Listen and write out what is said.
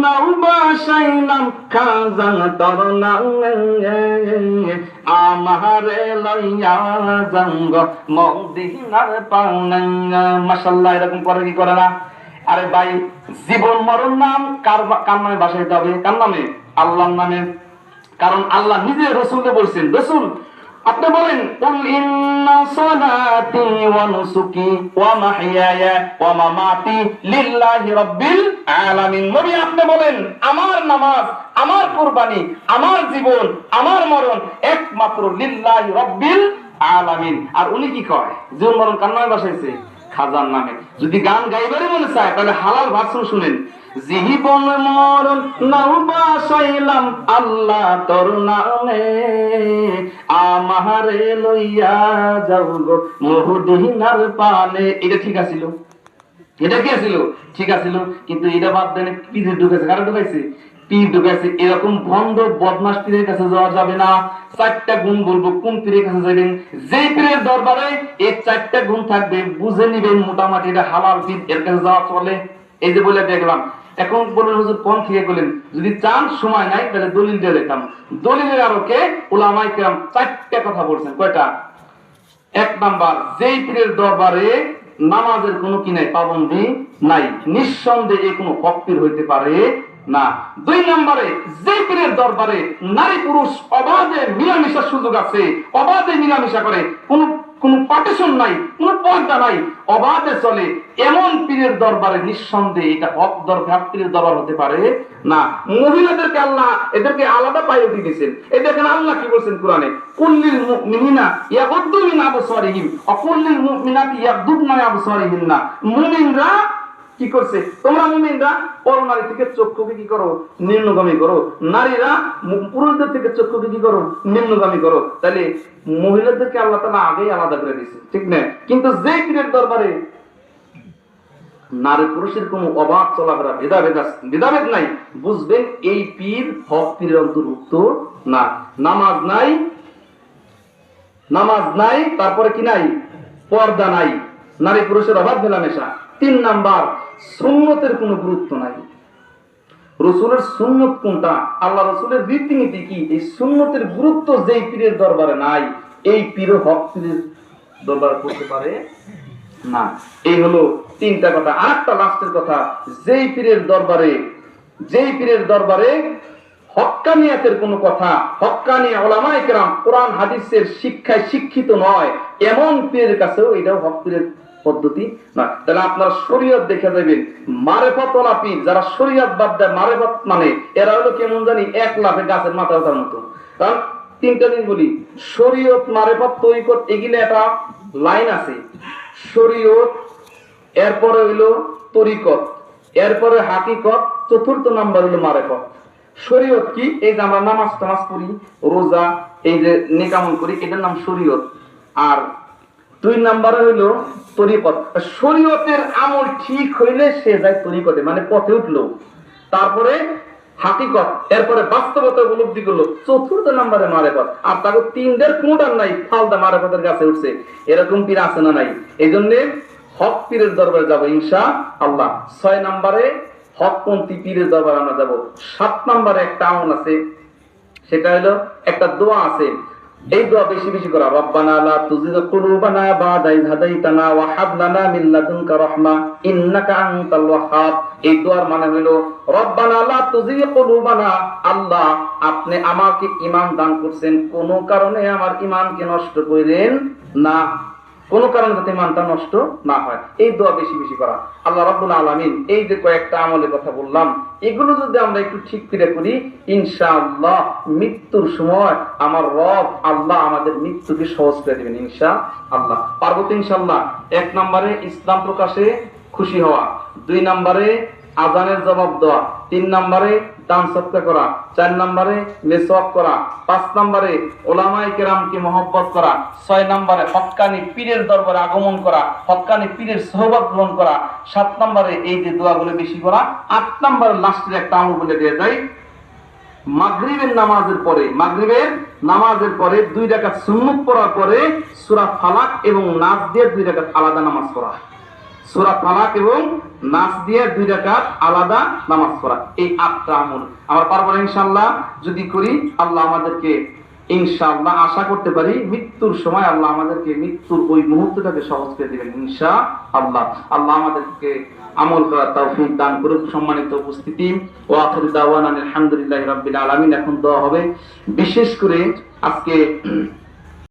নাও বাসাইলাম খাজান তরনা আমারে লইয়া জঙ্গ মদিনার পাওনা। মাশাআল্লাহ, এরকম করে কি করে না? আরে ভাই, জীবন মরণ নাম কার নামে বাসাইতে হবে? কার নামে? আল্লাহর নামে। কারণ আল্লাহ নিজে রাসূলকে বলছেন, রাসূল আপনি বলেন কুল ইন্না সালাতি ওয়া নুসুকি ওয়া মাহইয়ায়া ওয়া মামাতি লিল্লাহি রাব্বিল আলামিন। নবী আপনি বলেন আমার নামাজ, আমার কুরবানি, আমার জীবন, আমার মরণ একমাত্র লিল্লাহি রাব্বিল আলামিন। আর উনি কি কয়? জীবন মরণ কার নামে বসাইছে? খাজার নামে। যদি গান গাইবারই মনে চায় তাহলে হালাল ভার্সন শুনেন। জীবন মরণ নাও বাসাইলাম আল্লাহ তোর নামে আমারে লইয়া যাও গো মদিনার পানে। এটা ঠিক আছিল? এটা কি আছিল? ঠিক আছিল। কিন্তু এটা বাদ দেন পীরে ঢুকেছে। কারা ঢুকাইছে? পীর ঢুকাইছে। এরকম বন্ধ বদমাশ পীরের কাছে যাওয়া যাবে না। 4টা গুণ বলবো, কোন পীরের কাছে যাবেন? যে পীরের দরবারে এই 4টা গুণ থাকবে বুঝে নিবেন মোটামুটি এটা হালাল পীর, এর কাছে যাওয়া চলে। এই যে বলে দেখলাম। এখন বলুন হুজুর কোন থেকে বলেন? যদি চান সময় নাই তাহলে দলিল দিয়ে দিতাম। দলিলের আলোকে উলামায়ে কেরাম 4টা কথা বলছেন। কয়টা? 1 নাম্বার, যেই পীরের দরবারে নামাজের কোনো কি নাই, পাবন্দি নাই, নিঃসন্দেহে কোনো হক পীর হইতে পারে না। 2 নম্বরে, যে পীরের দরবারে নারী পুরুষ অবাধে মিলামিশার সুযোগ আছে, অবাধে মিলামিশা করে, কোন পার্টিশন নাই, কোন পর্দা নাই, অবাধে চলে, এমন পীরের দরবারে নিঃসন্দেহে এটা হক দরবার পীরের দরবার হতে পারে না। মহিলাদেরকে আল্লাহ এদেরকে আলাদা প্রায়োরিটি দিয়েছেন। এই দেখেন আল্লাহ কি বলছেন কোরআনে, কুল্লিল মুমিনিনা ইয়াগুদ্দু মিন আবসারিহিম ওয়া কুল্লিল মুমিনাতি ইয়াগুদ্দুনা মিন আবসারিহিন্না। মুমিনরা কি করছে? তোমরা মুমিনরা পরনারী থেকে চক্ষুকে কি করো? নিম্নগামী করো। নারীরা পুরুষদের থেকে চক্ষুকে কি করো? নিম্নগামী করো। তাহলে মহিলাদেরকে আল্লাহ তাআলা আগেই আলাদা করে দিয়েছে, ঠিক না? কিন্তু যে পীরের দরবারে নারী পুরুষের কোনো অবাধ চলাফেরা ভেদাভেদ নাই, বুঝবেন এই পীর হক পীরের অন্তর্ভুক্ত না। নামাজ নাই, তারপরে কি নাই? পর্দা নাই, নারী পুরুষের অবাধ মেলামেশা। 3 নাম্বার, সুন্নতের কোনো গুরুত্ব নাই। রাসূলের সুন্নত কোনটা, আল্লাহ রাসূলের রীতিনীতি কি, এই সুন্নতের গুরুত্ব যেই পীরের দরবারে নাই, এই পীর হক পীরের দরবারে করতে পারে না। এই হলো 3টা কথা। আরেকটা লাস্টের কথা, যেই পীরের দরবারে হক্কানিয়াতের কোনো কথা, হক্কানি উলামায়ে কেরাম কোরআন হাদিসের শিক্ষায় শিক্ষিত নয়, এমন পীরের কাছেও এটাও হক পীরের পদ্ধতি না। তাহলে আপনার শরীয়ত দেখে যাবেন, মারেফতওয়ালা পীর যারা শরীয়ত বাদ দেয়, মারেফত মানে এরা হলো কেমন জানি 1 লাফে গাছের মাথা ওঠার মতো। কারণ 3টা দিন বলি, শরীয়ত, মারেফত, তরিকত, এগুলো একটা লাইন আছে। শরীয়ত, এরপরে হইলো তরিকত, এরপরে হাকিকত, 4র্থ নাম্বার হলো মারেফত। শরীয়ত কি? এই যে আমরা নামাজ টামাজ পড়ি, রোজা, এই যে নেক আমল করি, এটার নাম শরীয়ত। আর 2 নম্বরে হইলো তরিকত। শরীয়তের আমল ঠিক হইলে সে যায় তরিকতে, মানে পথে উঠলো। তারপরে হাকিকত, এরপরে বাস্তবতা উপলব্ধি করলো। 4র্থ নম্বরে মারেফত। আর তাকে 3দের কোনটার নাই, ফালদা মারেফতের কাছে উঠছে, এরকম পীর আছে না নাই? এই জন্য হক পীরের দরবারে যাবো ইনশাআল্লাহ। 6 নম্বরে হকপন্থী পীরের দরবারে আমরা যাবো। 7 নম্বরে একটা আমল আছে, সেটা হলো একটা দোয়া আছে। এই দোয়া বেশি বেশি করা, রব্বানা লা তুযিগ কুলুবানা বা'দা ইয হাদাইতানা ওয়া হাব লানা মিন লাদুনকা রাহমা ইন্নাকা আনতাল ওয়াহ্হাব। এই দোয়ার মানে হলো রব্বানা লা তুযিগ কুলুবানা, আল্লাহ আপনি আমাকে ঈমান দান করেছেন, কোন কারণে আমার ঈমানকে নষ্ট করেন না, কোন কারণে যাতে ঈমানটা নষ্ট না হয়। এই দোয়া বেশি বেশি করা। আল্লাহ রাব্বুল আলামিন এই যে কয়েকটা আমলের কথা বললাম, এগুলো যদি আমরা একটু ঠিক করে করি, ইনশাআল্লাহ মৃত্যুর সময় আমার রব আল্লাহ আমাদের মৃত্যুকে সহজ করে দিবেন ইনশাআল্লাহ। পারবো তো ইনশাআল্লাহ। 1 নম্বরে ইসলাম প্রকাশে খুশি হওয়া, 2 নম্বরে আজানের জবাব দেওয়া, 3 নম্বরে দান সদকা করা, 4 নম্বরে মেসওয়াক করা, 5 নম্বরে উলামায়ে কেরামকে মহব্বত করা, 6 নম্বরে হক্কানি পীরের দরবারে আগমন করা, হক্কানি পীরের সোহবত গ্রহণ করা, 7 নম্বরে এই যে দোয়াগুলো বেশি করা, 8 নম্বরে লাস্টের একটা আমল বলে দিয়ে যায়, মাগরিবের নামাজের পরে 2 রাকাত সুন্নত পড়ার পরে সূরা ফালাক এবং নাস দিয়ে 2 রাকাত আলাদা নামাজ পড়া। সূরা ফালাক এবং নাস দিয়ে 2 রাকাত আলাদা নামাজ পড়া, এই 8টা আমল আমরা পারবো না ইনশাআল্লাহ। যদি করি আল্লাহ আমাদেরকে ইনশাআল্লাহ, আশা করতে পারি মৃত্যুর সময় আল্লাহ আমাদেরকে মৃত্যুর ওই মুহূর্তটাকে সহজ করে দিবেন ইনশাআল্লাহ। আল্লাহ আমাদেরকে আমল করার তৌফিক দান করুক। সম্মানিত উপস্থিতি, ওয়া আখিরু দাওয়ানা আলহামদুলিল্লাহি রাব্বিল আলামিন। এখন দোয়া হবে, বিশেষ করে আজকে